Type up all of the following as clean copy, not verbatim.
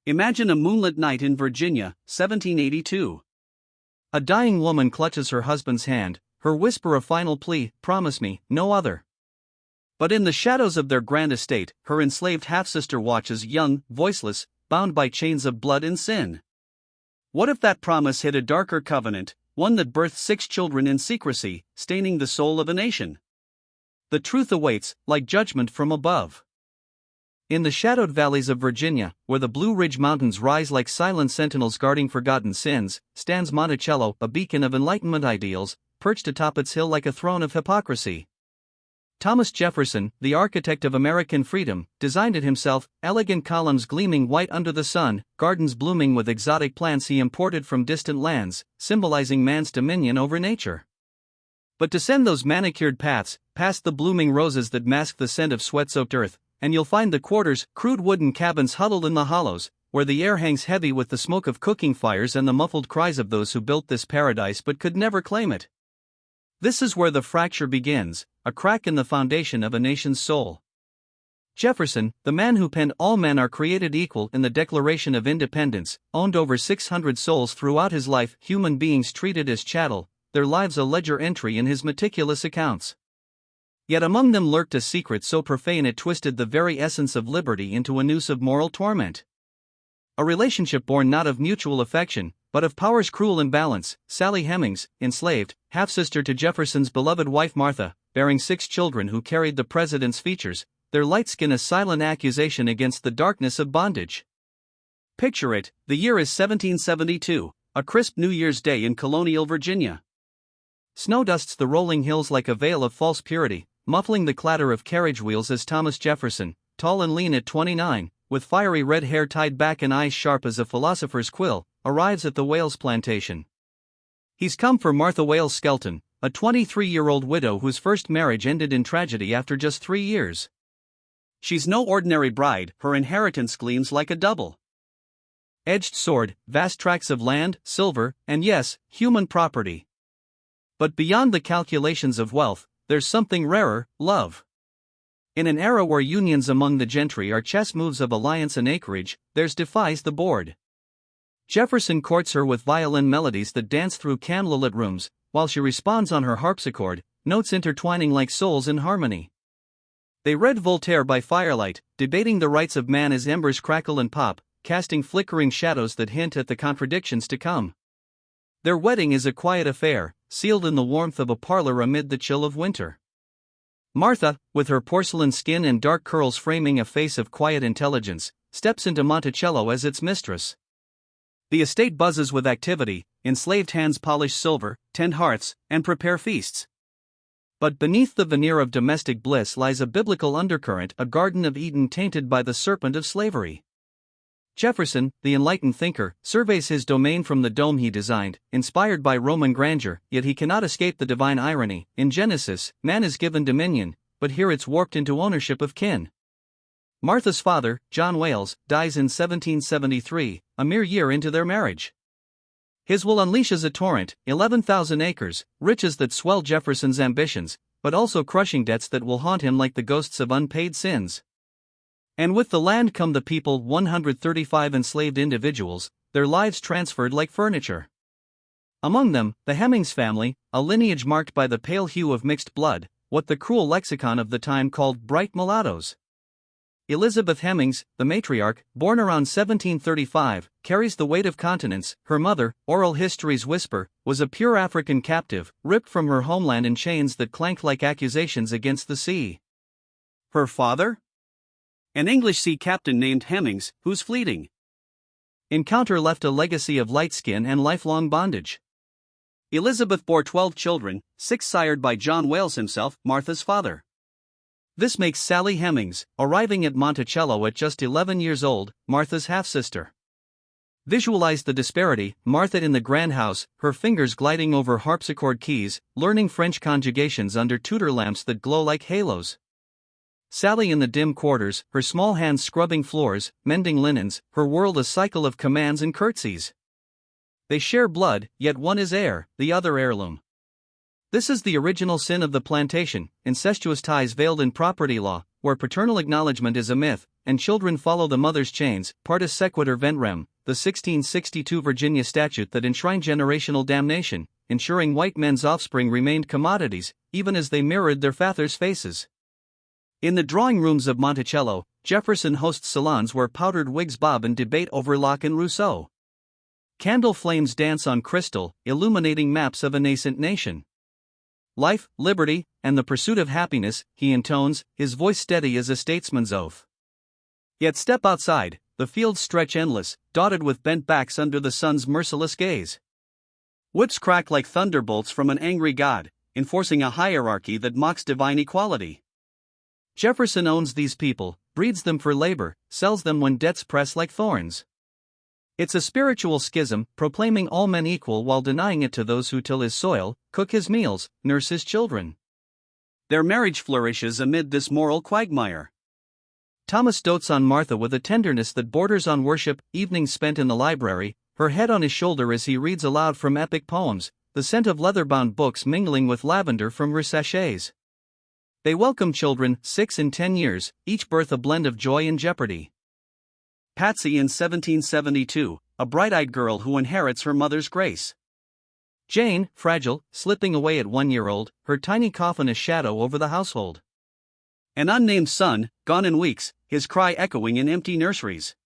Imagine a moonlit night in Virginia, 1782. A dying woman clutches her husband's hand, her whisper a final plea, "Promise me, no other." But in the shadows of their grand estate, her enslaved half-sister watches, young, voiceless, bound by chains of blood and sin. What if that promise hid a darker covenant, one that birthed 6 children in secrecy, staining the soul of a nation? The truth awaits, like judgment from above. In the shadowed valleys of Virginia, where the Blue Ridge Mountains rise like silent sentinels guarding forgotten sins, stands Monticello, a beacon of Enlightenment ideals, perched atop its hill like a throne of hypocrisy. Thomas Jefferson, the architect of American freedom, designed it himself, elegant columns gleaming white under the sun, gardens blooming with exotic plants he imported from distant lands, symbolizing man's dominion over nature. But descend those manicured paths, past the blooming roses that mask the scent of sweat-soaked earth, and you'll find the quarters, crude wooden cabins huddled in the hollows, where the air hangs heavy with the smoke of cooking fires and the muffled cries of those who built this paradise but could never claim it. This is where the fracture begins, a crack in the foundation of a nation's soul. Jefferson, the man who penned "All men are created equal" in the Declaration of Independence, owned over 600 souls throughout his life, human beings treated as chattel, their lives a ledger entry in his meticulous accounts. Yet among them lurked a secret so profane it twisted the very essence of liberty into a noose of moral torment. A relationship born not of mutual affection, but of power's cruel imbalance. Sally Hemings, enslaved, half-sister to Jefferson's beloved wife Martha, bearing 6 children who carried the president's features, their light skin a silent accusation against the darkness of bondage. Picture it, the year is 1772, a crisp New Year's Day in colonial Virginia. Snow dusts the rolling hills like a veil of false purity, muffling the clatter of carriage wheels as Thomas Jefferson, tall and lean at 29, with fiery red hair tied back and eyes sharp as a philosopher's quill, arrives at the Wales plantation. He's come for Martha Wales Skelton, a 23-year-old widow whose first marriage ended in tragedy after just 3 years. She's no ordinary bride, her inheritance gleams like a double-edged sword, vast tracts of land, silver, and yes, human property. But beyond the calculations of wealth, there's something rarer, love. In an era where unions among the gentry are chess moves of alliance and acreage, theirs defies the board. Jefferson courts her with violin melodies that dance through candlelit rooms, while she responds on her harpsichord, notes intertwining like souls in harmony. They read Voltaire by firelight, debating the rights of man as embers crackle and pop, casting flickering shadows that hint at the contradictions to come. Their wedding is a quiet affair, sealed in the warmth of a parlor amid the chill of winter. Martha, with her porcelain skin and dark curls framing a face of quiet intelligence, steps into Monticello as its mistress. The estate buzzes with activity, enslaved hands polish silver, tend hearths, and prepare feasts. But beneath the veneer of domestic bliss lies a biblical undercurrent, a Garden of Eden tainted by the serpent of slavery. Jefferson, the enlightened thinker, surveys his domain from the dome he designed, inspired by Roman grandeur, yet he cannot escape the divine irony. In Genesis, man is given dominion, but here it's warped into ownership of kin. Martha's father, John Wales, dies in 1773, a mere year into their marriage. His will unleashes a torrent, 11,000 acres, riches that swell Jefferson's ambitions, but also crushing debts that will haunt him like the ghosts of unpaid sins. And with the land come the people, 135 enslaved individuals, their lives transferred like furniture. Among them, the Hemings family, a lineage marked by the pale hue of mixed blood, what the cruel lexicon of the time called bright mulattoes. Elizabeth Hemings, the matriarch, born around 1735, carries the weight of continents. Her mother, oral history's whisper, was a pure African captive, ripped from her homeland in chains that clanked like accusations against the sea. Her father? An English sea captain named Hemings, whose fleeting encounter left a legacy of light skin and lifelong bondage. Elizabeth bore 12 children, 6 sired by John Wales himself, Martha's father. This makes Sally Hemings, arriving at Monticello at just 11 years old, Martha's half-sister. Visualize the disparity: Martha in the grand house, her fingers gliding over harpsichord keys, learning French conjugations under Tudor lamps that glow like halos. Sally in the dim quarters, her small hands scrubbing floors, mending linens, her world a cycle of commands and curtsies. They share blood, yet one is heir, the other heirloom. This is the original sin of the plantation, incestuous ties veiled in property law, where paternal acknowledgement is a myth, and children follow the mother's chains, partus sequitur ventrem, the 1662 Virginia statute that enshrined generational damnation, ensuring white men's offspring remained commodities, even as they mirrored their fathers' faces. In the drawing rooms of Monticello, Jefferson hosts salons where powdered wigs bob and debate over Locke and Rousseau. Candle flames dance on crystal, illuminating maps of a nascent nation. Life, liberty, and the pursuit of happiness, he intones, his voice steady as a statesman's oath. Yet step outside, the fields stretch endless, dotted with bent backs under the sun's merciless gaze. Whips crack like thunderbolts from an angry god, enforcing a hierarchy that mocks divine equality. Jefferson owns these people, breeds them for labor, sells them when debts press like thorns. It's a spiritual schism, proclaiming all men equal while denying it to those who till his soil, cook his meals, nurse his children. Their marriage flourishes amid this moral quagmire. Thomas dotes on Martha with a tenderness that borders on worship, evenings spent in the library, her head on his shoulder as he reads aloud from epic poems, the scent of leather-bound books mingling with lavender from her sachets. They welcome children, 6 and 10 years, each birth a blend of joy and jeopardy. Patsy in 1772, a bright-eyed girl who inherits her mother's grace. Jane, fragile, slipping away at 1-year-old, her tiny coffin a shadow over the household. An unnamed son, gone in weeks, his cry echoing in empty nurseries.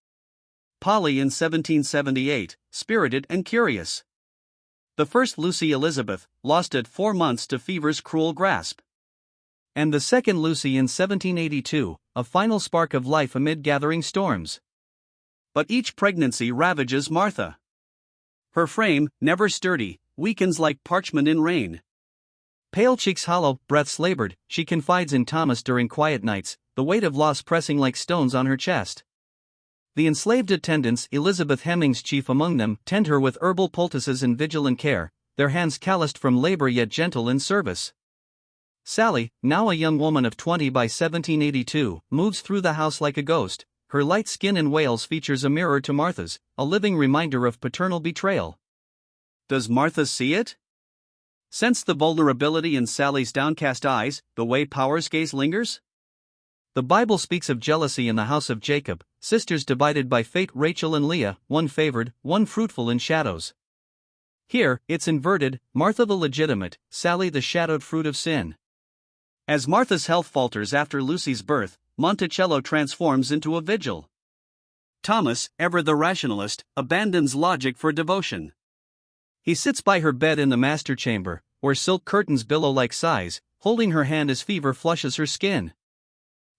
Polly in 1778, spirited and curious. The first Lucy Elizabeth, lost at 4 months to fever's cruel grasp. And the second Lucy in 1782, a final spark of life amid gathering storms. But each pregnancy ravages Martha. Her frame, never sturdy, weakens like parchment in rain. Pale cheeks hollow, breaths labored, she confides in Thomas during quiet nights, the weight of loss pressing like stones on her chest. The enslaved attendants, Elizabeth Hemings chief among them, tend her with herbal poultices and vigilant care, their hands calloused from labor yet gentle in service. Sally, now a young woman of 20 by 1782, moves through the house like a ghost. Her light skin in Wales features a mirror to Martha's, a living reminder of paternal betrayal. Does Martha see it? Sense the vulnerability in Sally's downcast eyes, the way power's gaze lingers? The Bible speaks of jealousy in the house of Jacob, sisters divided by fate, Rachel and Leah, one favored, one fruitful in shadows. Here, it's inverted, Martha the legitimate, Sally the shadowed fruit of sin. As Martha's health falters after Lucy's birth, Monticello transforms into a vigil. Thomas, ever the rationalist, abandons logic for devotion. He sits by her bed in the master chamber, where silk curtains billow like sighs, holding her hand as fever flushes her skin.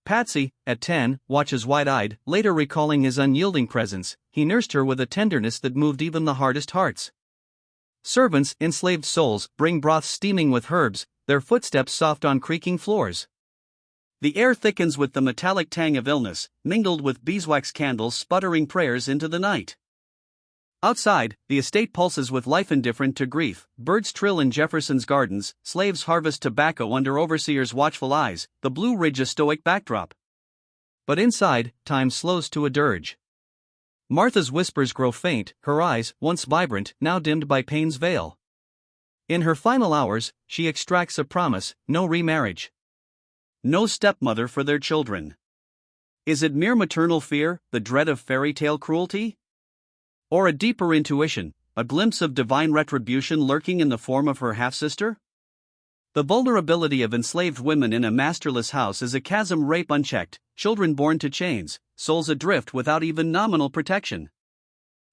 Patsy, at 10, watches wide-eyed, later recalling his unyielding presence. He nursed her with a tenderness that moved even the hardest hearts. Servants, enslaved souls, bring broths steaming with herbs, their footsteps soft on creaking floors. The air thickens with the metallic tang of illness, mingled with beeswax candles sputtering prayers into the night. Outside, the estate pulses with life indifferent to grief, birds trill in Jefferson's gardens, slaves harvest tobacco under overseers' watchful eyes, the Blue Ridge a stoic backdrop. But inside, time slows to a dirge. Martha's whispers grow faint, her eyes, once vibrant, now dimmed by pain's veil. In her final hours, she extracts a promise: no remarriage. No stepmother for their children. Is it mere maternal fear, the dread of fairy tale cruelty? Or a deeper intuition, a glimpse of divine retribution lurking in the form of her half-sister? The vulnerability of enslaved women in a masterless house is a chasm rape unchecked, children born to chains, souls adrift without even nominal protection.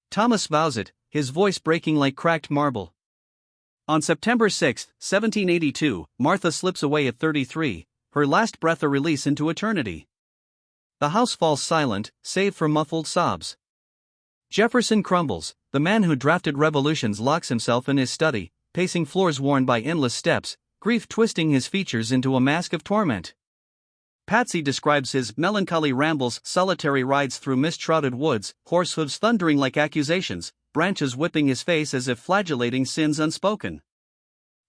Thomas vows it, his voice breaking like cracked marble. On September 6, 1782, Martha slips away at 33. Her last breath a release into eternity. The house falls silent, save for muffled sobs. Jefferson crumbles, the man who drafted revolutions locks himself in his study, pacing floors worn by endless steps, grief twisting his features into a mask of torment. Patsy describes his melancholy rambles, solitary rides through mist-shrouded woods, horse hooves thundering like accusations, branches whipping his face as if flagellating sins unspoken.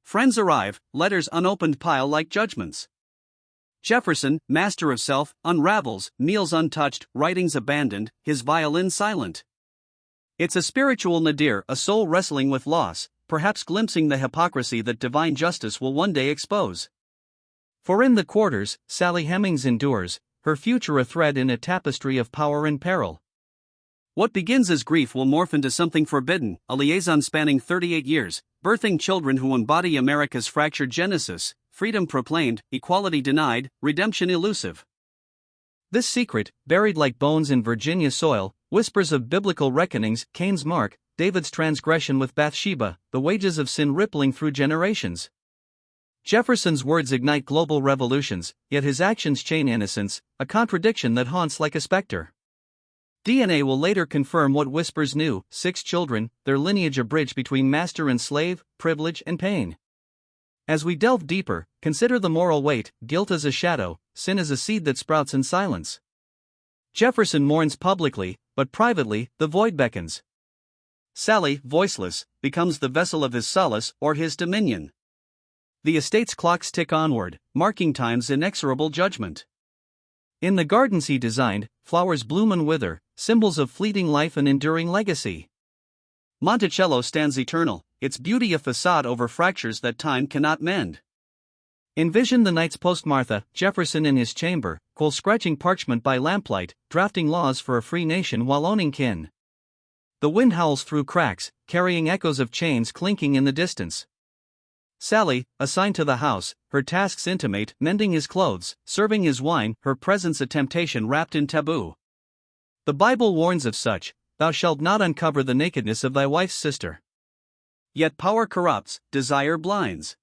Friends arrive, letters unopened pile like judgments. Jefferson, master of self, unravels, meals untouched, writings abandoned, his violin silent. It's a spiritual nadir, a soul wrestling with loss, perhaps glimpsing the hypocrisy that divine justice will one day expose. For in the quarters, Sally Hemings endures, her future a thread in a tapestry of power and peril. What begins as grief will morph into something forbidden, a liaison spanning 38 years, birthing children who embody America's fractured genesis, freedom proclaimed, equality denied, redemption elusive. This secret, buried like bones in Virginia soil, whispers of biblical reckonings, Cain's mark, David's transgression with Bathsheba, the wages of sin rippling through generations. Jefferson's words ignite global revolutions, yet his actions chain innocence, a contradiction that haunts like a specter. DNA will later confirm what whispers knew: 6 children, their lineage a bridge between master and slave, privilege and pain. As we delve deeper, consider the moral weight: guilt as a shadow, sin as a seed that sprouts in silence. Jefferson mourns publicly, but privately, the void beckons. Sally, voiceless, becomes the vessel of his solace or his dominion. The estate's clocks tick onward, marking time's inexorable judgment. In the gardens he designed, flowers bloom and wither, symbols of fleeting life and enduring legacy. Monticello stands eternal, its beauty a facade over fractures that time cannot mend. Envision the night's post: Martha Jefferson in his chamber, coal scratching parchment by lamplight, drafting laws for a free nation while owning kin. The wind howls through cracks, carrying echoes of chains clinking in the distance. Sally, assigned to the house, her tasks intimate: mending his clothes, serving his wine, her presence a temptation wrapped in taboo. The Bible warns of such: thou shalt not uncover the nakedness of thy wife's sister. Yet power corrupts, desire blinds.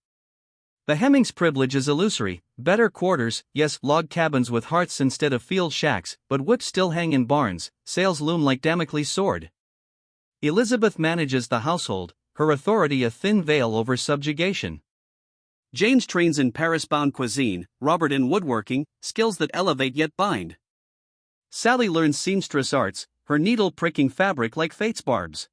The Hemings' privilege is illusory: better quarters, yes, log cabins with hearths instead of field shacks, but whips still hang in barns, sails loom like Damocles' sword. Elizabeth manages the household, her authority a thin veil over subjugation. James trains in Paris-bound cuisine, Robert in woodworking, skills that elevate yet bind. Sally learns seamstress arts, her needle pricking fabric like fate's barbs.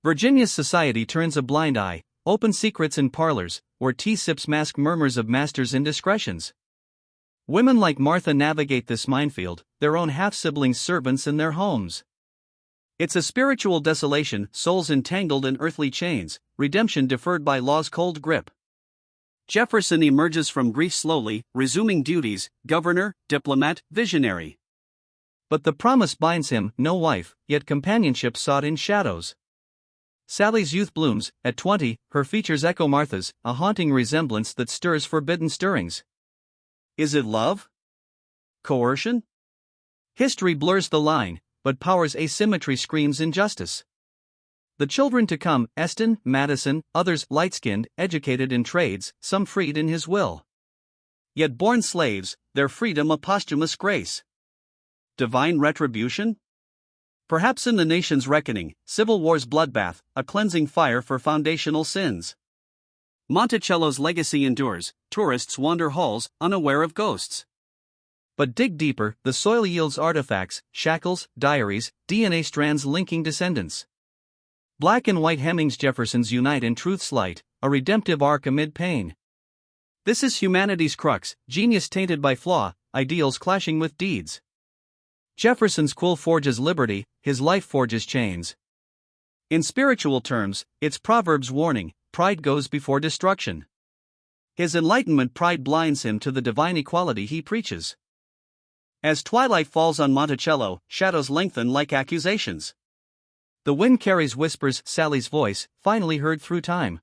Virginia's society turns a blind eye, open secrets in parlors, where tea sips mask murmurs of masters' indiscretions. Women like Martha navigate this minefield, their own half-siblings servants in their homes. It's a spiritual desolation, souls entangled in earthly chains, redemption deferred by law's cold grip. Jefferson emerges from grief slowly, resuming duties: governor, diplomat, visionary. But the promise binds him: no wife, yet companionship sought in shadows. Sally's youth blooms, at 20, her features echo Martha's, a haunting resemblance that stirs forbidden stirrings. Is it love? Coercion? History blurs the line, but power's asymmetry screams injustice. The children to come: Eston, Madison, others light-skinned, educated in trades, some freed in his will. Yet born slaves, their freedom a posthumous grace. Divine retribution? Perhaps in the nation's reckoning, civil war's bloodbath, a cleansing fire for foundational sins. Monticello's legacy endures, tourists wander halls, unaware of ghosts. But dig deeper, the soil yields artifacts: shackles, diaries, DNA strands linking descendants. Black and white Hemings Jeffersons unite in truth's light, a redemptive arc amid pain. This is humanity's crux: genius tainted by flaw, ideals clashing with deeds. Jefferson's quill forges liberty, his life forges chains. In spiritual terms, it's Proverbs' warning: pride goes before destruction. His enlightenment pride blinds him to the divine equality he preaches. As twilight falls on Monticello, shadows lengthen like accusations. The wind carries whispers: Sally's voice, finally heard through time.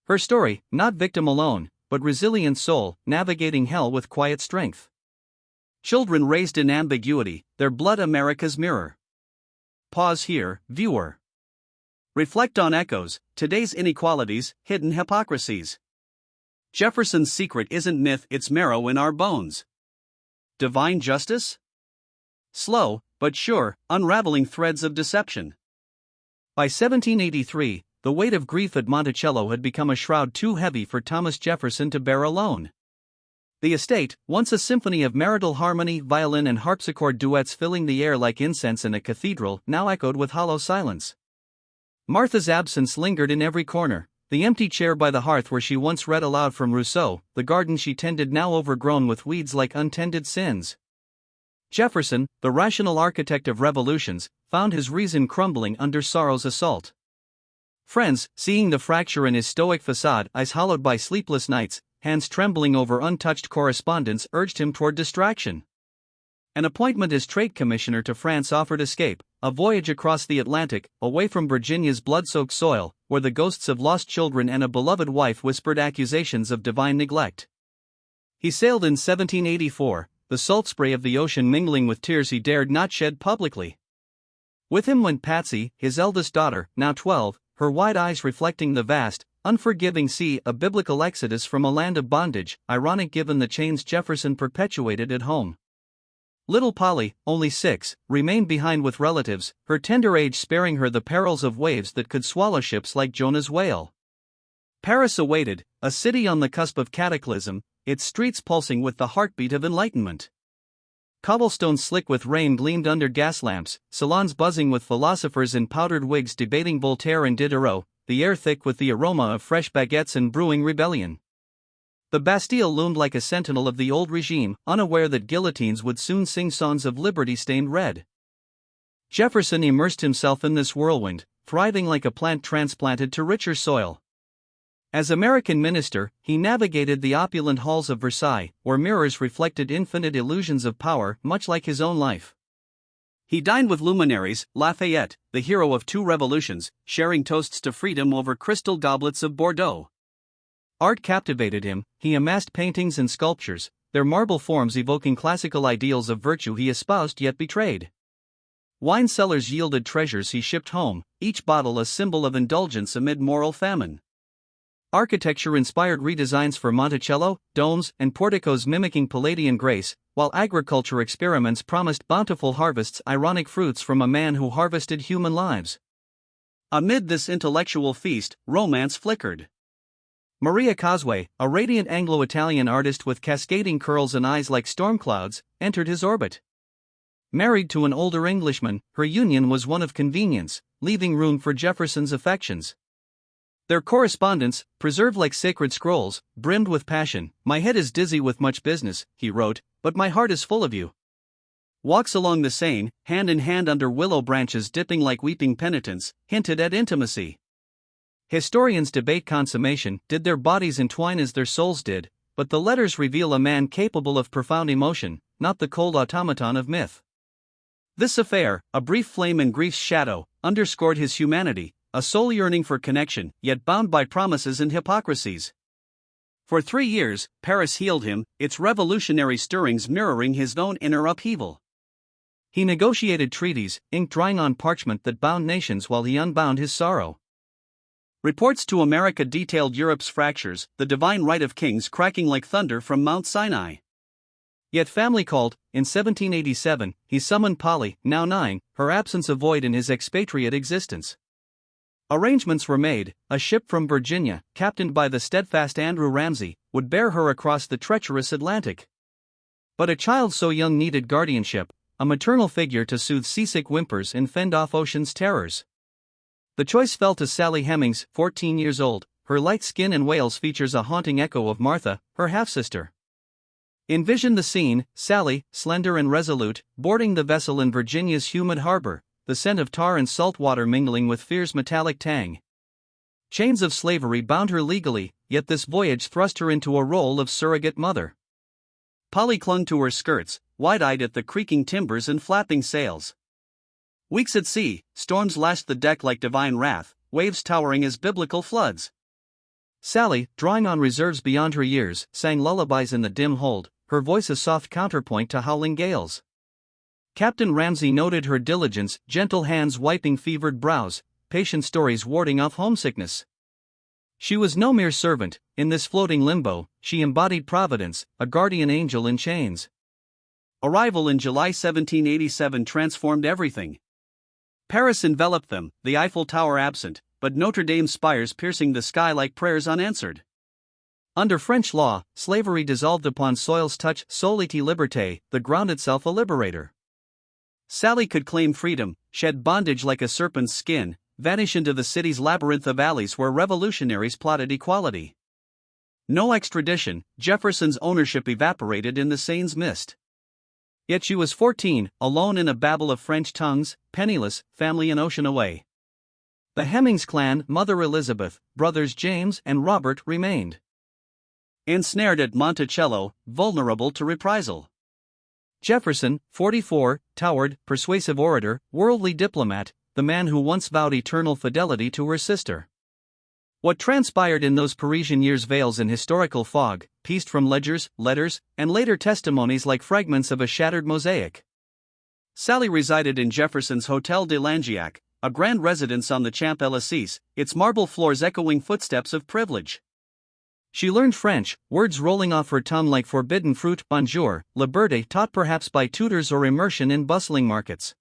Her story, not victim alone, but resilient soul, navigating hell with quiet strength. Children raised in ambiguity, their blood America's mirror. Pause here, viewer. Reflect on echoes, today's inequalities, hidden hypocrisies. Jefferson's secret isn't myth, it's marrow in our bones. Divine justice? Slow, but sure, unraveling threads of deception. By 1783, the weight of grief at Monticello had become a shroud too heavy for Thomas Jefferson to bear alone. The estate, once a symphony of marital harmony, violin and harpsichord duets filling the air like incense in a cathedral, now echoed with hollow silence. Martha's absence lingered in every corner: the empty chair by the hearth where she once read aloud from Rousseau, the garden she tended now overgrown with weeds like untended sins. Jefferson, the rational architect of revolutions, found his reason crumbling under sorrow's assault. Friends, seeing the fracture in his stoic facade, eyes hollowed by sleepless nights, hands trembling over untouched correspondence, urged him toward distraction. An appointment as trade commissioner to France offered escape, a voyage across the Atlantic, away from Virginia's blood-soaked soil, where the ghosts of lost children and a beloved wife whispered accusations of divine neglect. He sailed in 1784, the salt spray of the ocean mingling with tears he dared not shed publicly. With him went Patsy, his eldest daughter, now 12, her wide eyes reflecting the vast, unforgiving sea, a biblical exodus from a land of bondage, ironic given the chains Jefferson perpetuated at home. Little Polly, only 6, remained behind with relatives, her tender age sparing her the perils of waves that could swallow ships like Jonah's whale. Paris awaited, a city on the cusp of cataclysm, its streets pulsing with the heartbeat of enlightenment. Cobblestones slick with rain gleamed under gas lamps, salons buzzing with philosophers in powdered wigs debating Voltaire and Diderot, the air thick with the aroma of fresh baguettes and brewing rebellion. The Bastille loomed like a sentinel of the old regime, unaware that guillotines would soon sing songs of liberty stained red. Jefferson immersed himself in this whirlwind, thriving like a plant transplanted to richer soil. As American minister, he navigated the opulent halls of Versailles, where mirrors reflected infinite illusions of power, much like his own life. He dined with luminaries, Lafayette, the hero of 2 revolutions, sharing toasts to freedom over crystal goblets of Bordeaux. Art captivated him, he amassed paintings and sculptures, their marble forms evoking classical ideals of virtue he espoused yet betrayed. Wine cellars yielded treasures he shipped home, each bottle a symbol of indulgence amid moral famine. Architecture inspired redesigns for Monticello, domes, and porticos mimicking Palladian grace, while agriculture experiments promised bountiful harvests, ironic fruits from a man who harvested human lives. Amid this intellectual feast, romance flickered. Maria Cosway, a radiant Anglo-Italian artist with cascading curls and eyes like storm clouds, entered his orbit. Married to an older Englishman, her union was one of convenience, leaving room for Jefferson's affections. Their correspondence, preserved like sacred scrolls, brimmed with passion. "My head is dizzy with much business," he wrote, "but my heart is full of you." Walks along the Seine, hand in hand under willow branches dipping like weeping penitents, hinted at intimacy. Historians debate consummation, did their bodies entwine as their souls did, but the letters reveal a man capable of profound emotion, not the cold automaton of myth. This affair, a brief flame in grief's shadow, underscored his humanity, a soul yearning for connection, yet bound by promises and hypocrisies. For 3 years, Paris healed him, its revolutionary stirrings mirroring his own inner upheaval. He negotiated treaties, ink drying on parchment that bound nations while he unbound his sorrow. Reports to America detailed Europe's fractures, the divine right of kings cracking like thunder from Mount Sinai. Yet family called. In 1787, he summoned Polly, now 9, her absence a void in his expatriate existence. Arrangements were made. A ship from Virginia, captained by the steadfast Andrew Ramsay, would bear her across the treacherous Atlantic. But a child so young needed guardianship, a maternal figure to soothe seasick whimpers and fend off ocean's terrors. The choice fell to Sally Hemings, 14 years old. Her light skin and Wales features a haunting echo of Martha, her half-sister. Envision the scene: Sally, slender and resolute, boarding the vessel in Virginia's humid harbor, the scent of tar and salt water mingling with fear's metallic tang. Chains of slavery bound her legally, yet this voyage thrust her into a role of surrogate mother. Polly clung to her skirts, wide-eyed at the creaking timbers and flapping sails. Weeks at sea, storms lashed the deck like divine wrath, waves towering as biblical floods. Sally, drawing on reserves beyond her years, sang lullabies in the dim hold, her voice a soft counterpoint to howling gales. Captain Ramsay noted her diligence, gentle hands wiping fevered brows, patient stories warding off homesickness. She was no mere servant. In this floating limbo, she embodied providence, a guardian angel in chains. Arrival in July 1787 transformed everything. Paris enveloped them, the Eiffel Tower absent, but Notre Dame's spires piercing the sky like prayers unanswered. Under French law, slavery dissolved upon soil's touch, soliti liberté, the ground itself a liberator. Sally could claim freedom, shed bondage like a serpent's skin, vanish into the city's labyrinth of alleys where revolutionaries plotted equality. No extradition, Jefferson's ownership evaporated in the Seine's mist. Yet she was 14, alone in a babel of French tongues, penniless, family an ocean away. The Hemings clan, Mother Elizabeth, brothers James and Robert remained ensnared at Monticello, vulnerable to reprisal. Jefferson, 44, towered, persuasive orator, worldly diplomat, the man who once vowed eternal fidelity to her sister. What transpired in those Parisian years veils in historical fog, pieced from ledgers, letters, and later testimonies like fragments of a shattered mosaic. Sally resided in Jefferson's Hôtel de Langeac, a grand residence on the Champs-Élysées, its marble floors echoing footsteps of privilege. She learned French, words rolling off her tongue like forbidden fruit, bonjour, liberté, taught perhaps by tutors or immersion in bustling markets.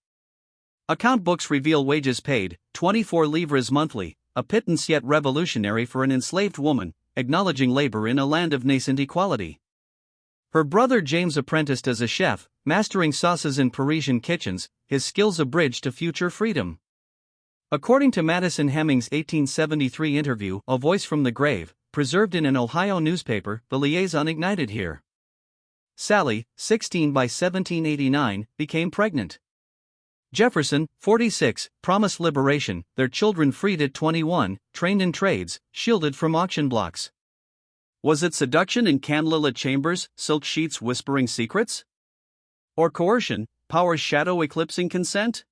Account books reveal wages paid, 24 livres monthly, a pittance yet revolutionary for an enslaved woman, acknowledging labor in a land of nascent equality. Her brother James apprenticed as a chef, mastering sauces in Parisian kitchens, his skills a bridge to future freedom. According to Madison Hemings' 1873 interview, A Voice from the Grave, preserved in an Ohio newspaper, the liaison ignited here. Sally, 16 by 1789, became pregnant. Jefferson, 46, promised liberation, their children freed at 21, trained in trades, shielded from auction blocks. Was it seduction in candlelit chambers, silk sheets whispering secrets? Or coercion, power's shadow eclipsing consent?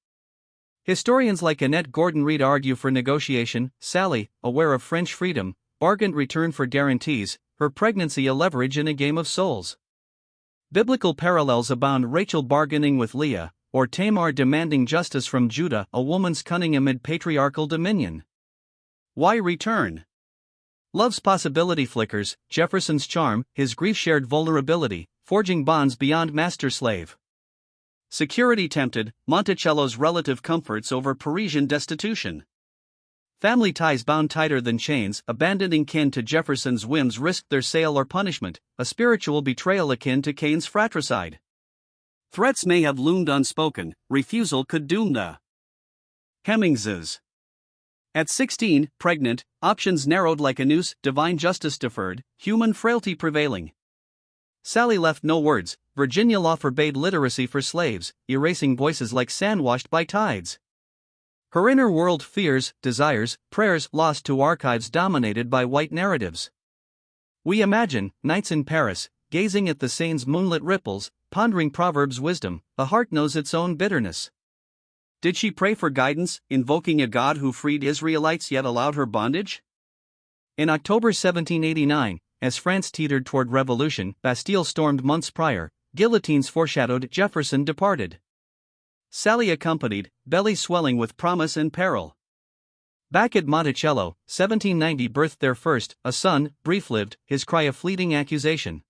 Historians like Annette Gordon-Reed argue for negotiation. Sally, aware of French freedom, bargained return for guarantees, her pregnancy a leverage in a game of souls. Biblical parallels abound, Rachel bargaining with Leah, or Tamar demanding justice from Judah, a woman's cunning amid patriarchal dominion. Why return? Love's possibility flickers, Jefferson's charm, his grief-shared vulnerability, forging bonds beyond master-slave. Security tempted, Monticello's relative comforts over Parisian destitution. Family ties bound tighter than chains, abandoning kin to Jefferson's whims risked their sale or punishment, a spiritual betrayal akin to Cain's fratricide. Threats may have loomed unspoken, refusal could doom the Hemingses. At 16, pregnant, options narrowed like a noose, divine justice deferred, human frailty prevailing. Sally left no words, Virginia law forbade literacy for slaves, erasing voices like sand washed by tides. Her inner world fears, desires, prayers lost to archives dominated by white narratives. We imagine, nights in Paris, gazing at the Seine's moonlit ripples, pondering Proverbs' wisdom, the heart knows its own bitterness. Did she pray for guidance, invoking a God who freed Israelites yet allowed her bondage? In October 1789, as France teetered toward revolution, Bastille stormed months prior, guillotines foreshadowed, Jefferson departed. Sally accompanied, belly swelling with promise and peril. Back at Monticello, 1790 birthed their first, a son, brief-lived, his cry a fleeting accusation.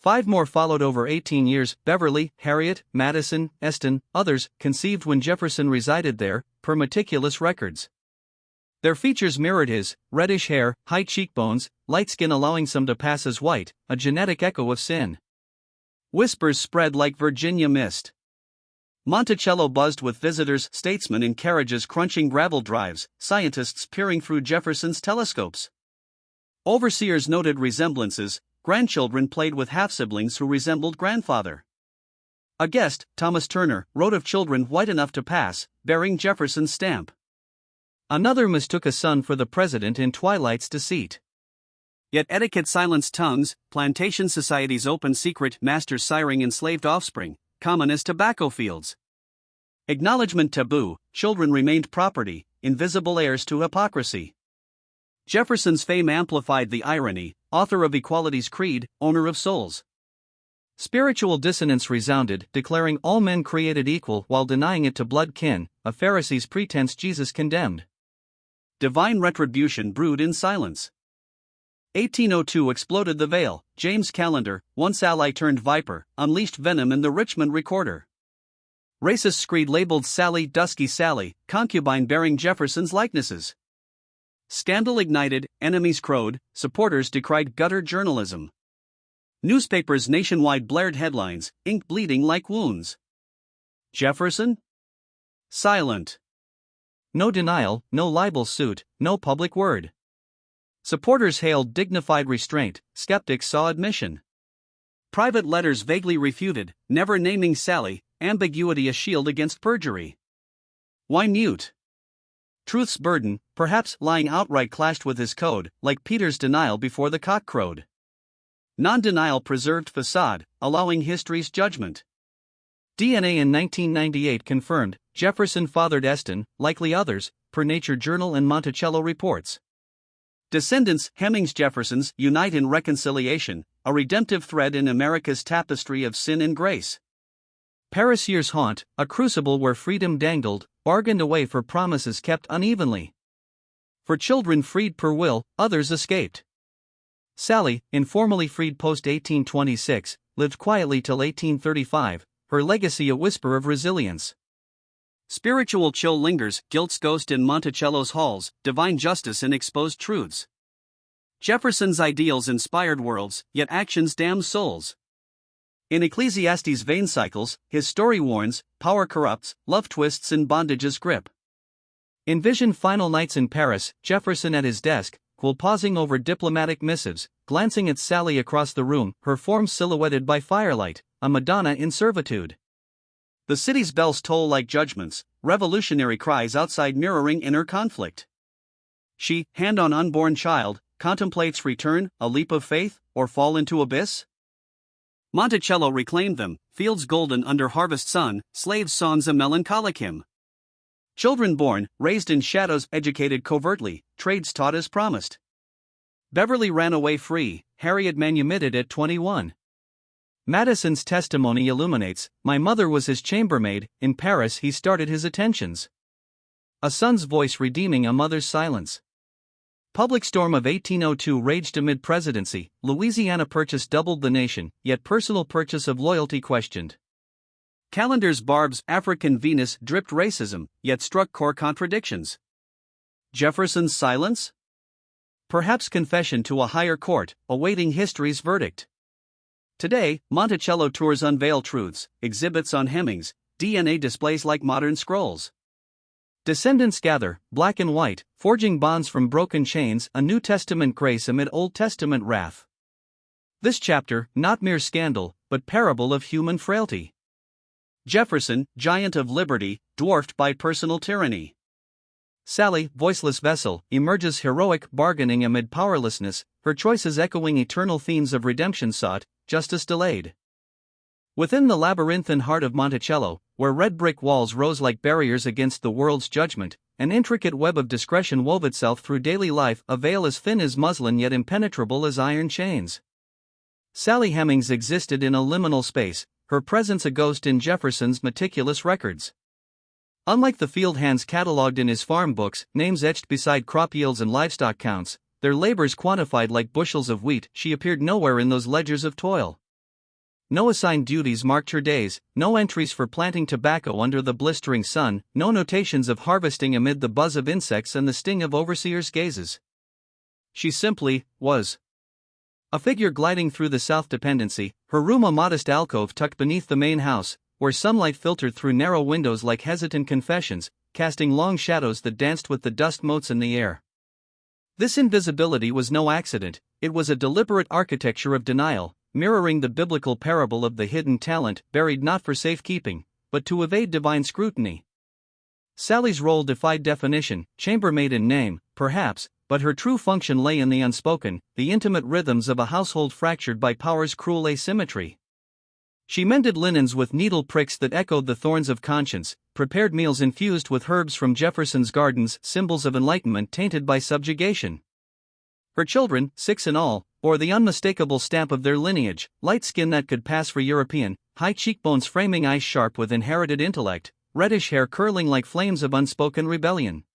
5 more followed over 18 years, Beverly, Harriet, Madison, Eston, others, conceived when Jefferson resided there, per meticulous records. Their features mirrored his, reddish hair, high cheekbones, light skin allowing some to pass as white, a genetic echo of sin. Whispers spread like Virginia mist. Monticello buzzed with visitors, statesmen in carriages crunching gravel drives, scientists peering through Jefferson's telescopes. Overseers noted resemblances, grandchildren played with half-siblings who resembled grandfather. A guest, Thomas Turner, wrote of children white enough to pass, bearing Jefferson's stamp. Another mistook a son for the president in Twilight's deceit. Yet etiquette silenced tongues, plantation societies' open secret, masters siring enslaved offspring, common as tobacco fields. Acknowledgement taboo, children remained property, invisible heirs to hypocrisy. Jefferson's fame amplified the irony, author of Equality's Creed, owner of souls. Spiritual dissonance resounded, declaring all men created equal while denying it to blood kin, a Pharisee's pretense Jesus condemned. Divine retribution brewed in silence. 1802 exploded the veil, James Callender, once ally turned viper, unleashed venom in the Richmond Recorder. Racist screed labeled Sally Dusky Sally, concubine bearing Jefferson's likenesses. Scandal ignited, enemies crowed, supporters decried gutter journalism. Newspapers nationwide blared headlines, ink bleeding like wounds. Jefferson? Silent. No denial, no libel suit, no public word. Supporters hailed dignified restraint, skeptics saw admission. Private letters vaguely refuted, never naming Sally, ambiguity a shield against perjury. Why mute? truth's burden, perhaps lying outright, clashed with his code, like Peter's denial before the cock crowed. Non-denial preserved facade, allowing history's judgment. DNA in 1998 confirmed Jefferson fathered Eston, likely others, per Nature Journal and Monticello reports. Descendants Hemings Jeffersons unite in reconciliation, a redemptive thread in America's tapestry of sin and grace. Paris years haunt, a crucible where freedom dangled, bargained away for promises kept unevenly. For children freed per will, others escaped. Sally, informally freed post-1826, lived quietly till 1835, her legacy a whisper of resilience. Spiritual chill lingers, guilt's ghost in Monticello's halls, divine justice in exposed truths. Jefferson's ideals inspired worlds, yet actions damn souls. In Ecclesiastes' vein cycles, his story warns, power corrupts, love twists in bondage's grip. Envision final nights in Paris, Jefferson at his desk, while pausing over diplomatic missives, glancing at Sally across the room, her form silhouetted by firelight, a Madonna in servitude. The city's bells toll like judgments, revolutionary cries outside mirroring inner conflict. She, hand on unborn child, contemplates return, a leap of faith, or fall into abyss? Monticello reclaimed them, fields golden under harvest sun, slaves' songs a melancholic hymn. Children born, raised in shadows, educated covertly, trades taught as promised. Beverly ran away free, Harriet manumitted at 21. Madison's testimony illuminates, my mother was his chambermaid, in Paris he started his attentions. A son's voice redeeming a mother's silence. Public storm of 1802 raged amid presidency, Louisiana Purchase doubled the nation, yet personal purchase of loyalty questioned. Calendar's barbs, African Venus dripped racism, yet struck core contradictions. Jefferson's silence? Perhaps confession to a higher court, awaiting history's verdict. Today, Monticello tours unveil truths, exhibits on Hemings, DNA displays like modern scrolls. Descendants gather, black and white, forging bonds from broken chains, a New Testament grace amid Old Testament wrath. This chapter, not mere scandal, but parable of human frailty. Jefferson, giant of liberty, dwarfed by personal tyranny. Sally, voiceless vessel, emerges heroic, bargaining amid powerlessness, her choices echoing eternal themes of redemption sought, justice delayed. Within the labyrinthine heart of Monticello, where red brick walls rose like barriers against the world's judgment, an intricate web of discretion wove itself through daily life, a veil as thin as muslin yet impenetrable as iron chains. Sally Hemings existed in a liminal space, her presence a ghost in Jefferson's meticulous records. Unlike the field hands catalogued in his farm books, names etched beside crop yields and livestock counts, their labors quantified like bushels of wheat, she appeared nowhere in those ledgers of toil. No assigned duties marked her days, no entries for planting tobacco under the blistering sun, no notations of harvesting amid the buzz of insects and the sting of overseers' gazes. She simply was. A figure gliding through the South dependency, her room a modest alcove tucked beneath the main house, where sunlight filtered through narrow windows like hesitant confessions, casting long shadows that danced with the dust motes in the air. This invisibility was no accident, it was a deliberate architecture of denial, mirroring the biblical parable of the hidden talent, buried not for safekeeping, but to evade divine scrutiny. Sally's role defied definition, chambermaid in name, perhaps, but her true function lay in the unspoken, the intimate rhythms of a household fractured by power's cruel asymmetry. She mended linens with needle pricks that echoed the thorns of conscience, prepared meals infused with herbs from Jefferson's gardens, symbols of enlightenment tainted by subjugation. Her children, 6 in all, bore the unmistakable stamp of their lineage, light skin that could pass for European, high cheekbones framing eyes sharp with inherited intellect, reddish hair curling like flames of unspoken rebellion.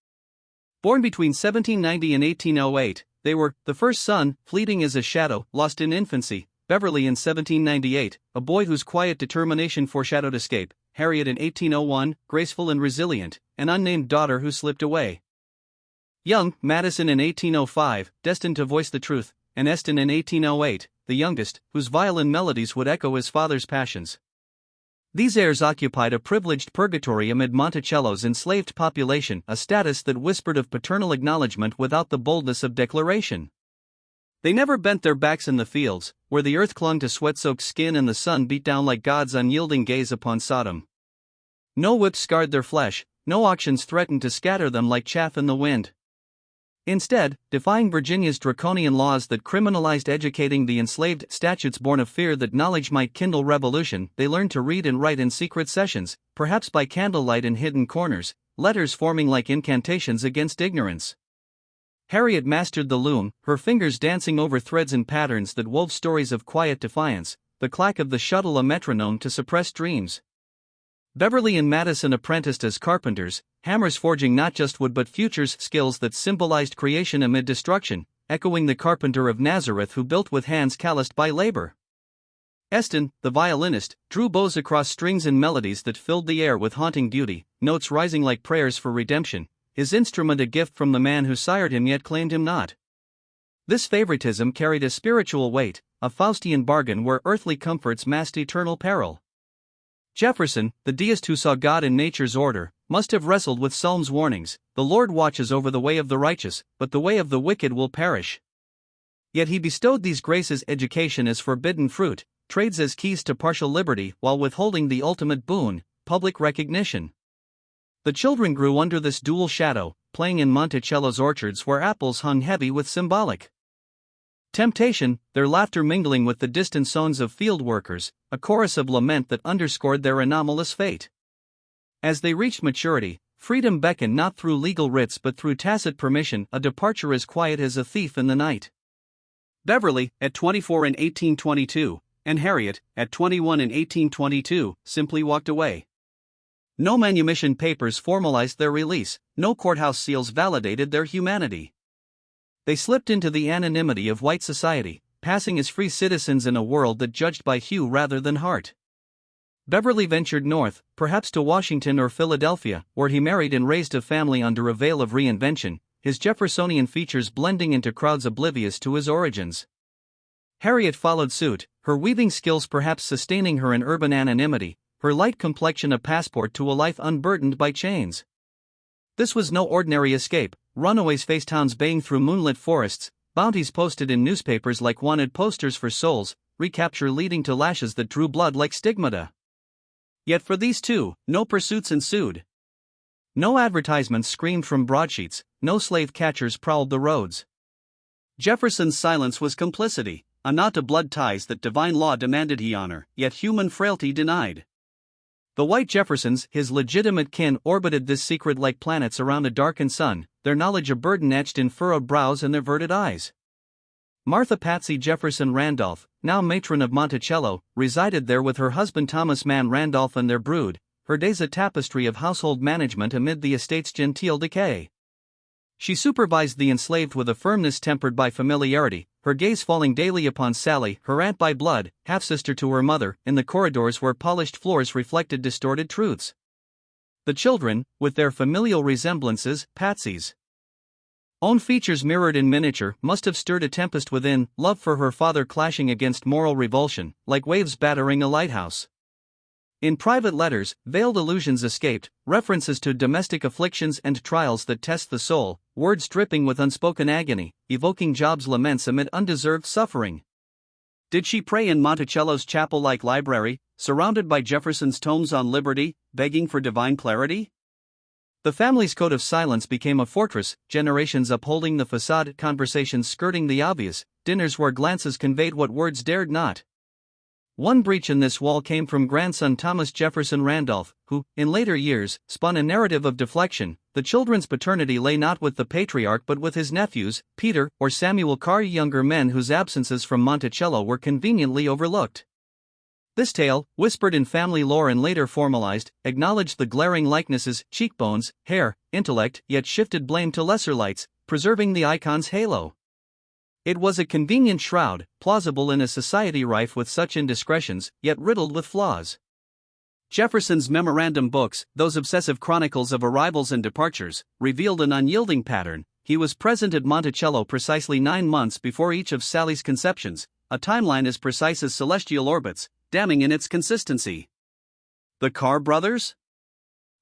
Born between 1790 and 1808, they were, the first son, fleeting as a shadow, lost in infancy, Beverly in 1798, a boy whose quiet determination foreshadowed escape, Harriet in 1801, graceful and resilient, an unnamed daughter who slipped away. Young, Madison in 1805, destined to voice the truth, and Eston in 1808, the youngest, whose violin melodies would echo his father's passions. These heirs occupied a privileged purgatory amid Monticello's enslaved population, a status that whispered of paternal acknowledgement without the boldness of declaration. They never bent their backs in the fields, where the earth clung to sweat-soaked skin and the sun beat down like God's unyielding gaze upon Sodom. No whips scarred their flesh, no auctions threatened to scatter them like chaff in the wind. Instead, defying Virginia's draconian laws that criminalized educating the enslaved, statutes born of fear that knowledge might kindle revolution, they learned to read and write in secret sessions, perhaps by candlelight in hidden corners, letters forming like incantations against ignorance. Harriet mastered the loom, her fingers dancing over threads and patterns that wove stories of quiet defiance, the clack of the shuttle a metronome to suppress dreams. Beverly and Madison apprenticed as carpenters, hammers forging not just wood but futures, skills that symbolized creation amid destruction, echoing the carpenter of Nazareth who built with hands calloused by labor. Eston, the violinist, drew bows across strings and melodies that filled the air with haunting beauty, notes rising like prayers for redemption, his instrument a gift from the man who sired him yet claimed him not. This favoritism carried a spiritual weight, a Faustian bargain where earthly comforts masked eternal peril. Jefferson, the deist who saw God in nature's order, must have wrestled with Psalm's warnings, "The Lord watches over the way of the righteous, but the way of the wicked will perish." Yet he bestowed these graces, education as forbidden fruit, trades as keys to partial liberty, while withholding the ultimate boon, public recognition. The children grew under this dual shadow, playing in Monticello's orchards where apples hung heavy with symbolic temptation, their laughter mingling with the distant sounds of field workers, a chorus of lament that underscored their anomalous fate. As they reached maturity, freedom beckoned not through legal writs but through tacit permission, a departure as quiet as a thief in the night. Beverly, at 24 in 1822, and Harriet, at 21 in 1822, simply walked away. No manumission papers formalized their release, no courthouse seals validated their humanity. They slipped into the anonymity of white society, passing as free citizens in a world that judged by hue rather than heart. Beverly ventured north, perhaps to Washington or Philadelphia, where he married and raised a family under a veil of reinvention, his Jeffersonian features blending into crowds oblivious to his origins. Harriet followed suit, her weaving skills perhaps sustaining her in urban anonymity, her light complexion a passport to a life unburdened by chains. This was no ordinary escape. Runaways faced towns baying through moonlit forests, bounties posted in newspapers like wanted posters for souls, recapture leading to lashes that drew blood like stigmata. Yet for these two, no pursuits ensued. No advertisements screamed from broadsheets, no slave catchers prowled the roads. Jefferson's silence was complicity, a nod to blood ties that divine law demanded he honor, yet human frailty denied. The white Jeffersons, his legitimate kin, orbited this secret like planets around a darkened sun, their knowledge a burden etched in furrowed brows and averted eyes. Martha Patsy Jefferson Randolph, now matron of Monticello, resided there with her husband Thomas Mann Randolph and their brood, her days a tapestry of household management amid the estate's genteel decay. She supervised the enslaved with a firmness tempered by familiarity, her gaze falling daily upon Sally, her aunt by blood, half-sister to her mother, in the corridors where polished floors reflected distorted truths. The children, with their familial resemblances, Patsy's own features mirrored in miniature, must have stirred a tempest within, love for her father clashing against moral revulsion, like waves battering a lighthouse. In private letters, veiled allusions escaped, references to domestic afflictions and trials that test the soul, words dripping with unspoken agony, evoking Job's laments amid undeserved suffering. Did she pray in Monticello's chapel-like library, surrounded by Jefferson's tomes on liberty, begging for divine clarity? The family's code of silence became a fortress, generations upholding the facade, conversations skirting the obvious, dinners where glances conveyed what words dared not. One breach in this wall came from grandson Thomas Jefferson Randolph, who, in later years, spun a narrative of deflection. The children's paternity lay not with the patriarch but with his nephews, Peter or Samuel Carr, younger men whose absences from Monticello were conveniently overlooked. This tale, whispered in family lore and later formalized, acknowledged the glaring likenesses, cheekbones, hair, intellect, yet shifted blame to lesser lights, preserving the icon's halo. It was a convenient shroud, plausible in a society rife with such indiscretions, yet riddled with flaws. Jefferson's memorandum books, those obsessive chronicles of arrivals and departures, revealed an unyielding pattern. He was present at Monticello precisely 9 months before each of Sally's conceptions, a timeline as precise as celestial orbits, damning in its consistency. The Carr brothers?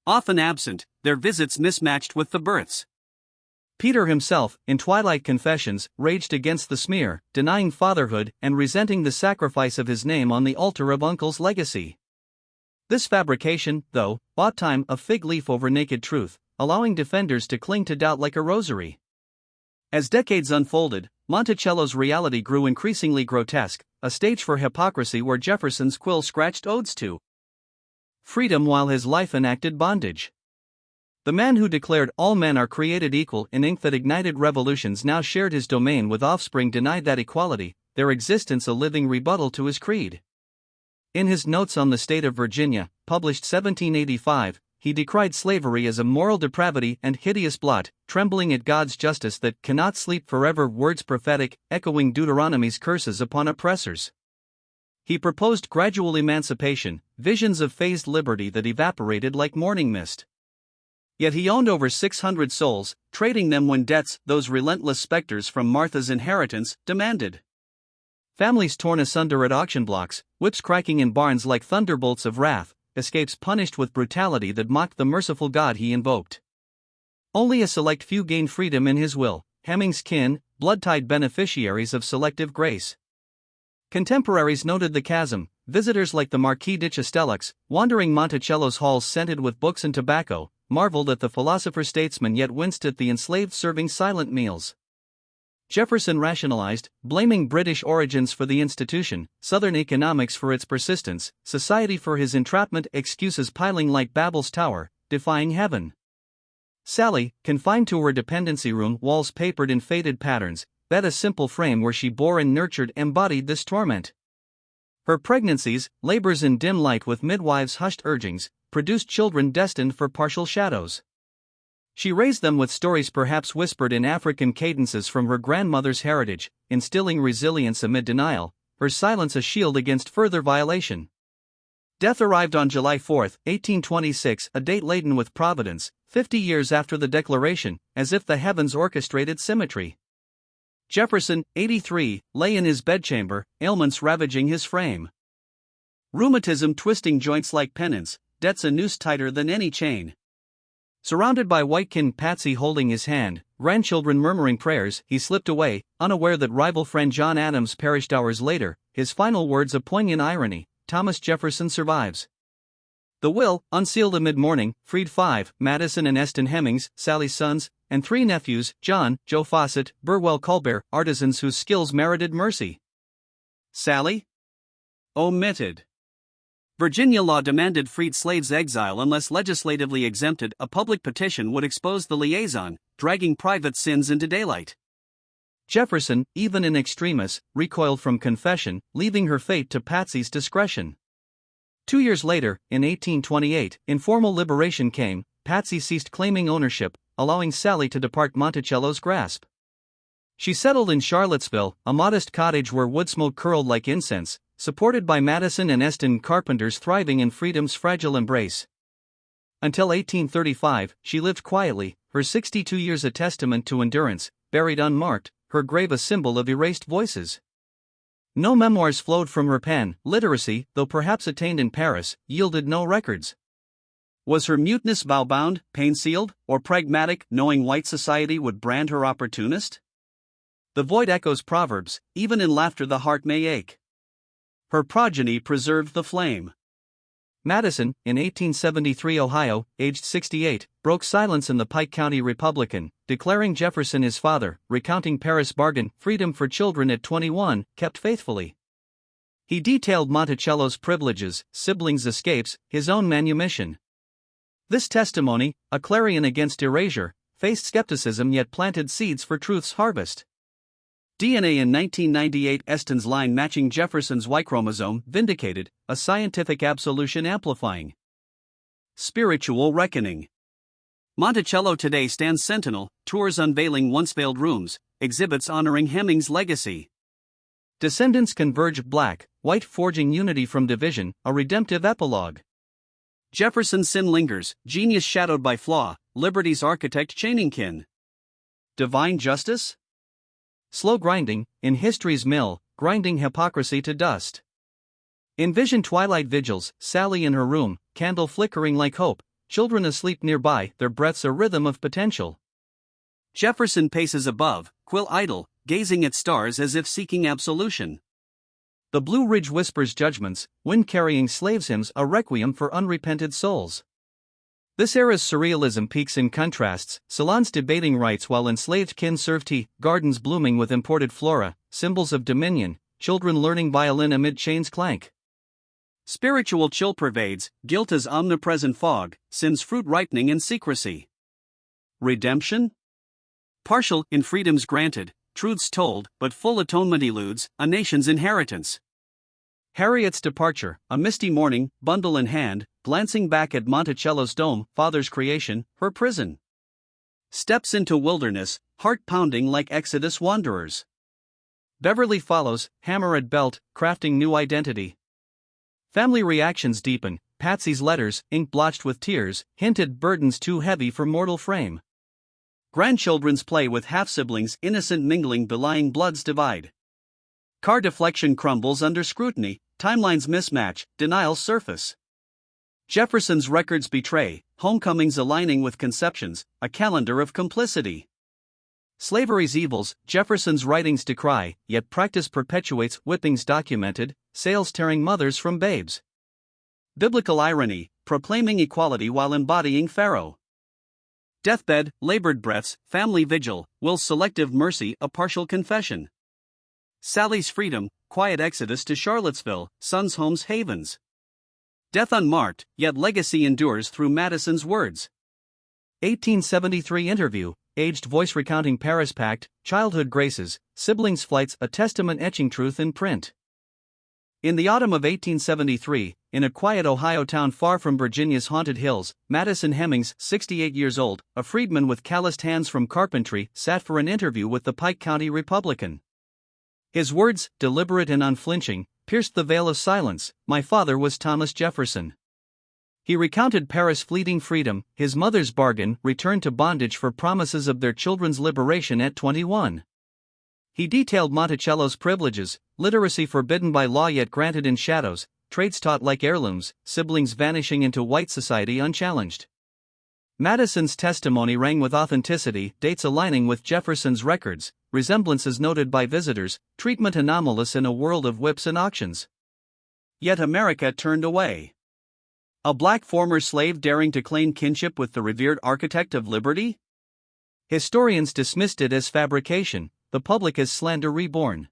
Often absent, their visits mismatched with the births. Peter himself, in Twilight Confessions, raged against the smear, denying fatherhood and resenting the sacrifice of his name on the altar of Uncle's legacy. This fabrication, though, bought time a fig leaf over naked truth, allowing defenders to cling to doubt like a rosary. As decades unfolded, Monticello's reality grew increasingly grotesque, a stage for hypocrisy where Jefferson's quill scratched odes to freedom while his life enacted bondage. The man who declared all men are created equal in ink that ignited revolutions now shared his domain with offspring denied that equality, their existence a living rebuttal to his creed. In his Notes on the State of Virginia, published 1785, he decried slavery as a moral depravity and hideous blot, trembling at God's justice that cannot sleep forever, words prophetic, echoing Deuteronomy's curses upon oppressors. He proposed gradual emancipation, visions of phased liberty that evaporated like morning mist. Yet he owned over 600 souls, trading them when debts, those relentless specters from Martha's inheritance, demanded. Families torn asunder at auction blocks, whips cracking in barns like thunderbolts of wrath, escapes punished with brutality that mocked the merciful God he invoked. Only a select few gained freedom in his will, Hemings' kin, blood-tied beneficiaries of selective grace. Contemporaries noted the chasm, visitors like the Marquis de Chastellux, wandering Monticello's halls scented with books and tobacco, marveled at the philosopher-statesman yet winced at the enslaved serving silent meals. Jefferson rationalized, blaming British origins for the institution, Southern economics for its persistence, society for his entrapment, excuses piling like Babel's tower, defying heaven. Sally, confined to her dependency room, walls papered in faded patterns, bet a simple frame where she bore and nurtured embodied this torment. Her pregnancies, labors in dim light with midwives' hushed urgings, produced children destined for partial shadows. She raised them with stories perhaps whispered in African cadences from her grandmother's heritage, instilling resilience amid denial, her silence a shield against further violation. Death arrived on July 4, 1826, a date laden with providence, 50 years after the Declaration, as if the heavens orchestrated symmetry. Jefferson, 83, lay in his bedchamber, ailments ravaging his frame. Rheumatism twisting joints like pennants, debts a noose tighter than any chain. Surrounded by white-kin Patsy holding his hand, grandchildren murmuring prayers, he slipped away, unaware that rival friend John Adams perished hours later, his final words a poignant irony, Thomas Jefferson survives. The will, unsealed amid morning, freed 5, Madison and Eston Hemings, Sally's sons, and 3 nephews, John, Joe Fawcett, Burwell Colbert, artisans whose skills merited mercy. Sally? Omitted. Virginia law demanded freed slaves' exile unless legislatively exempted. A public petition would expose the liaison, dragging private sins into daylight. Jefferson, even in extremis, recoiled from confession, leaving her fate to Patsy's discretion. 2 years later, in 1828, informal liberation came. Patsy ceased claiming ownership, allowing Sally to depart Monticello's grasp. She settled in Charlottesville, a modest cottage where wood smoke curled like incense, supported by Madison and Eston carpenters thriving in freedom's fragile embrace. Until 1835, she lived quietly, her 62 years a testament to endurance, buried unmarked, her grave a symbol of erased voices. No memoirs flowed from her pen. Literacy, though perhaps attained in Paris, yielded no records. Was her muteness vow-bound, pain-sealed, or pragmatic, knowing white society would brand her opportunist? The void echoes proverbs, even in laughter the heart may ache. Her progeny preserved the flame. Madison, in 1873 Ohio, aged 68, broke silence in the Pike County Republican, declaring Jefferson his father, recounting Paris' bargain, freedom for children at 21, kept faithfully. He detailed Monticello's privileges, siblings' escapes, his own manumission. This testimony, a clarion against erasure, faced skepticism yet planted seeds for truth's harvest. DNA in 1998, Eston's line matching Jefferson's Y chromosome, vindicated, a scientific absolution amplifying. Spiritual reckoning. Monticello today stands sentinel, tours unveiling once veiled rooms, exhibits honoring Hemings' legacy. Descendants converge, black, white forging unity from division, a redemptive epilogue. Jefferson's sin lingers, genius shadowed by flaw, liberty's architect chaining kin. Divine justice? Slow grinding, in history's mill, grinding hypocrisy to dust. Envision twilight vigils, Sally in her room, candle flickering like hope, children asleep nearby, their breaths a rhythm of potential. Jefferson paces above, quill idle, gazing at stars as if seeking absolution. The Blue Ridge whispers judgments, wind-carrying slaves hymns a requiem for unrepented souls. This era's surrealism peaks in contrasts, salons debating rights while enslaved kin serve tea, gardens blooming with imported flora, symbols of dominion, children learning violin amid chains clank. Spiritual chill pervades, guilt as omnipresent fog, sin's fruit ripening in secrecy. Redemption? Partial in freedoms granted, truths told, but full atonement eludes, a nation's inheritance. Harriet's departure, a misty morning, bundle in hand, glancing back at Monticello's dome, father's creation, her prison. Steps into wilderness, heart pounding like Exodus wanderers. Beverly follows, hammer at belt, crafting new identity. Family reactions deepen, Patsy's letters, ink blotched with tears, hinted burdens too heavy for mortal frame. Grandchildren's play with half-siblings, innocent mingling belying blood's divide. Car deflection crumbles under scrutiny, timelines mismatch, denials surface. Jefferson's records betray, homecomings aligning with conceptions, a calendar of complicity. Slavery's evils, Jefferson's writings decry, yet practice perpetuates, whippings documented, sales tearing mothers from babes. Biblical irony, proclaiming equality while embodying Pharaoh. Deathbed, labored breaths, family vigil, will's selective mercy a partial confession. Sally's freedom, quiet exodus to Charlottesville, sons' homes havens. Death unmarked, yet legacy endures through Madison's words. 1873 interview, aged voice recounting Paris Pact, childhood graces, siblings' flights a testament etching truth in print. In the autumn of 1873, in a quiet Ohio town far from Virginia's haunted hills, Martha Hemings, 68 years old, a freedman with calloused hands from carpentry, sat for an interview with the Pike County Republican. His words, deliberate and unflinching, pierced the veil of silence. My father was Thomas Jefferson. He recounted Paris' fleeting freedom, his mother's bargain, return to bondage for promises of their children's liberation at 21. He detailed Monticello's privileges, literacy forbidden by law yet granted in shadows, trades taught like heirlooms, siblings vanishing into white society unchallenged. Madison's testimony rang with authenticity, dates aligning with Jefferson's records, resemblances noted by visitors, treatment anomalous in a world of whips and auctions. Yet America turned away. A black former slave daring to claim kinship with the revered architect of liberty? Historians dismissed it as fabrication, the public as slander reborn.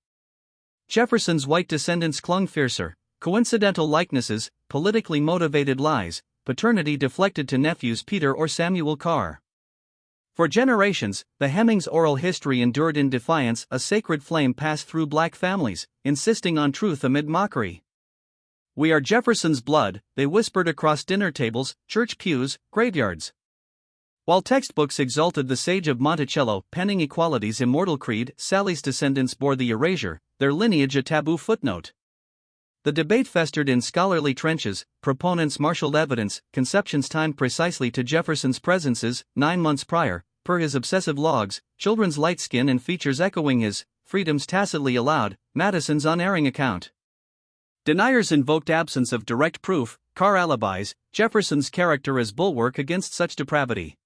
Jefferson's white descendants clung fiercer, coincidental likenesses, politically motivated lies, paternity deflected to nephews Peter or Samuel Carr. For generations, the Hemings' oral history endured in defiance. A sacred flame passed through black families, insisting on truth amid mockery. We are Jefferson's blood, they whispered across dinner tables, church pews, graveyards. While textbooks exalted the sage of Monticello, penning equality's immortal creed, Sally's descendants bore the erasure, their lineage a taboo footnote. The debate festered in scholarly trenches, proponents marshaled evidence, conceptions timed precisely to Jefferson's presences, 9 months prior, per his obsessive logs, children's light skin and features echoing his freedoms tacitly allowed, Madison's unerring account. Deniers invoked absence of direct proof, Carr alibis, Jefferson's character as bulwark against such depravity.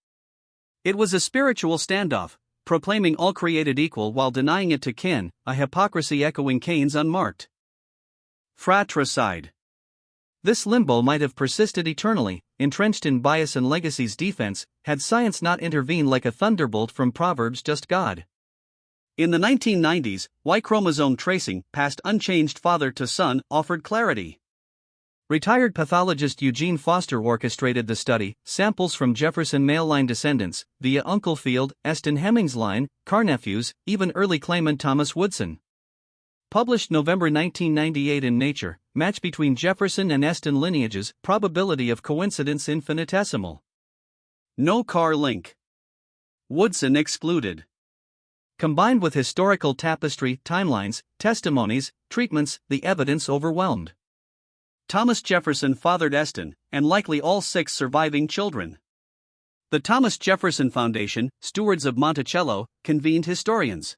It was a spiritual standoff, proclaiming all created equal while denying it to kin, a hypocrisy echoing Cain's unmarked fratricide. This limbo might have persisted eternally, entrenched in bias and legacy's defense, had science not intervened like a thunderbolt from Proverbs. Just God. In the 1990s, Y chromosome tracing, passed unchanged father to son, offered clarity. Retired pathologist Eugene Foster orchestrated the study, samples from Jefferson male line descendants, via Uncle Field, Eston Hemings line, Carr nephews, even early claimant Thomas Woodson. Published November 1998 in Nature, match between Jefferson and Eston lineages, probability of coincidence infinitesimal. No Carr link. Woodson excluded. Combined with historical tapestry, timelines, testimonies, treatments, the evidence overwhelmed. Thomas Jefferson fathered Eston, and likely all 6 surviving children. The Thomas Jefferson Foundation, stewards of Monticello, convened historians.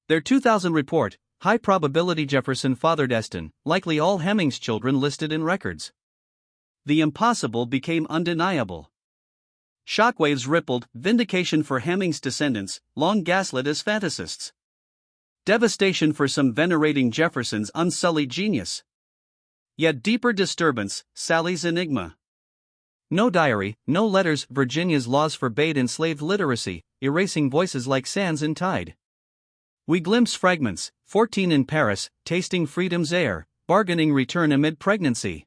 Their 2000 report, high probability Jefferson fathered Eston, likely all Hemings children listed in records. The impossible became undeniable. Shockwaves rippled, vindication for Hemings descendants, long gaslit as fantasists. Devastation for some venerating Jefferson's unsullied genius. Yet deeper disturbance, Sally's enigma. No diary, no letters. Virginia's laws forbade enslaved literacy, erasing voices like sands in tide. We glimpse fragments, 14 in Paris, tasting freedom's air, bargaining return amid pregnancy.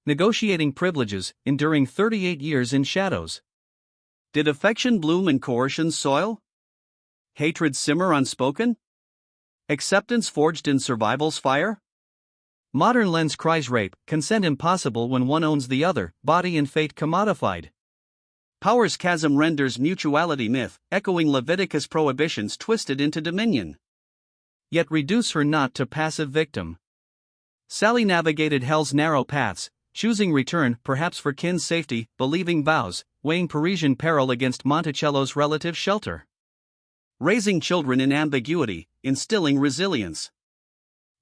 Negotiating privileges, enduring 38 years in shadows. Did affection bloom in coercion's soil? Hatred simmer unspoken? Acceptance forged in survival's fire? Modern lens cries rape, consent impossible when one owns the other, body and fate commodified. Power's chasm renders mutuality myth, echoing Leviticus prohibitions twisted into dominion. Yet reduce her not to passive victim. Sally navigated hell's narrow paths, choosing return perhaps for kin's safety, believing vows, weighing Parisian peril against Monticello's relative shelter. Raising children in ambiguity, instilling resilience.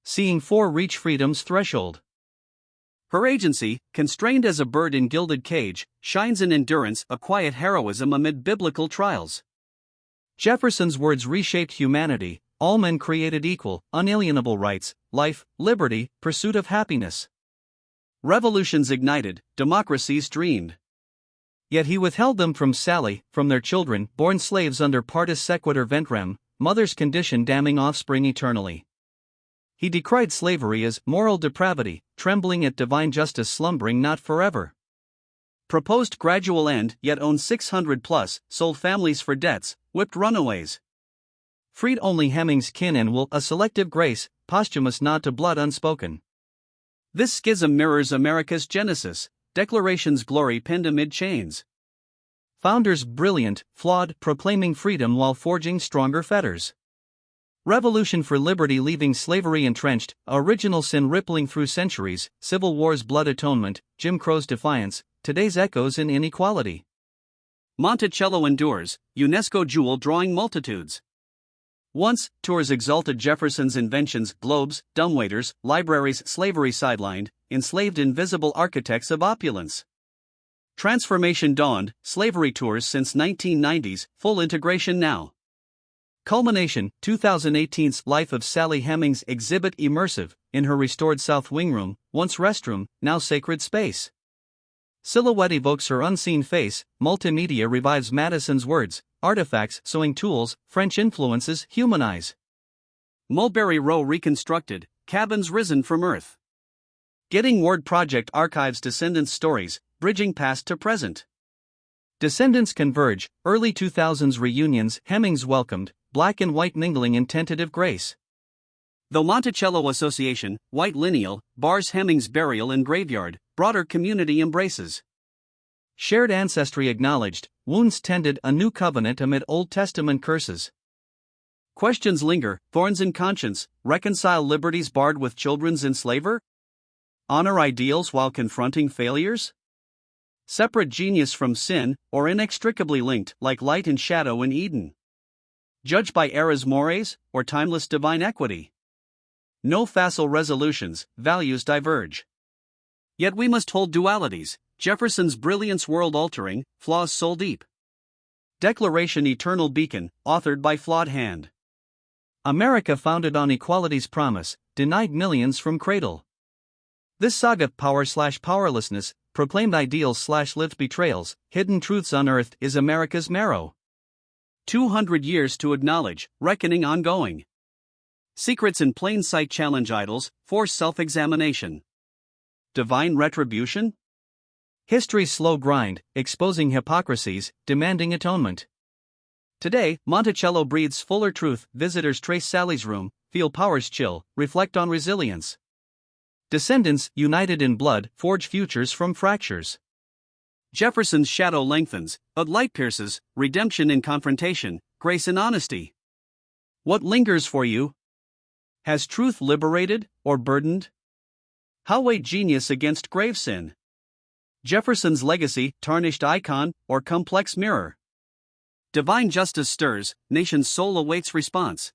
Seeing four reach freedom's threshold. Her agency, constrained as a bird in gilded cage, shines in endurance, a quiet heroism amid biblical trials. Jefferson's words reshaped humanity, all men created equal, unalienable rights, life, liberty, pursuit of happiness. Revolutions ignited, democracies dreamed. Yet he withheld them from Sally, from their children, born slaves under partis sequitur ventrem, mother's condition damning offspring eternally. He decried slavery as moral depravity, trembling at divine justice slumbering not forever. Proposed gradual end, yet owned 600 plus, sold families for debts, whipped runaways. Freed only Hemings' kin and will, a selective grace, posthumous nod to blood unspoken. This schism mirrors America's genesis, Declaration's glory penned amid chains. Founders brilliant, flawed, proclaiming freedom while forging stronger fetters. Revolution for liberty leaving slavery entrenched, original sin rippling through centuries, Civil War's blood atonement, Jim Crow's defiance, today's echoes in inequality. Monticello endures, UNESCO jewel drawing multitudes. Once, tours exalted Jefferson's inventions, globes, dumbwaiters, libraries, slavery sidelined, enslaved invisible architects of opulence. Transformation dawned, slavery tours since 1990s, full integration now. Culmination, 2018's Life of Sally Hemings exhibit immersive, in her restored South Wing room, once restroom, now sacred space. Silhouette evokes her unseen face, multimedia revives Madison's words, artifacts, sewing tools, French influences humanize. Mulberry Row reconstructed, cabins risen from earth. Getting Word Project archives descendants' stories, bridging past to present. Descendants converge, early 2000s reunions, Hemings welcomed, black and white mingling in tentative grace. Though Monticello Association, white lineal, bars Hemings' burial and graveyard, broader community embraces. Shared ancestry acknowledged, wounds tended, a new covenant amid Old Testament curses. Questions linger, thorns in conscience, reconcile liberties barred with children's enslaver? Honor ideals while confronting failures? Separate genius from sin, or inextricably linked, like light and shadow in Eden? Judged by era's mores, or timeless divine equity? No facile resolutions, values diverge. Yet we must hold dualities, Jefferson's brilliance world-altering, flaws soul-deep. Declaration eternal beacon, authored by flawed hand. America founded on equality's promise, denied millions from cradle. This saga, power/powerlessness, proclaimed ideals/lived betrayals, hidden truths unearthed, is America's marrow. 200 years to acknowledge, reckoning ongoing. Secrets in plain sight challenge idols, force self-examination. Divine retribution? History's slow grind, exposing hypocrisies, demanding atonement. Today, Monticello breathes fuller truth, visitors trace Sally's room, feel power's chill, reflect on resilience. Descendants, united in blood, forge futures from fractures. Jefferson's shadow lengthens, but light pierces, redemption in confrontation, grace in honesty. What lingers for you? Has truth liberated, or burdened? How weigh genius against grave sin? Jefferson's legacy, tarnished icon, or complex mirror? Divine justice stirs, nation's soul awaits response.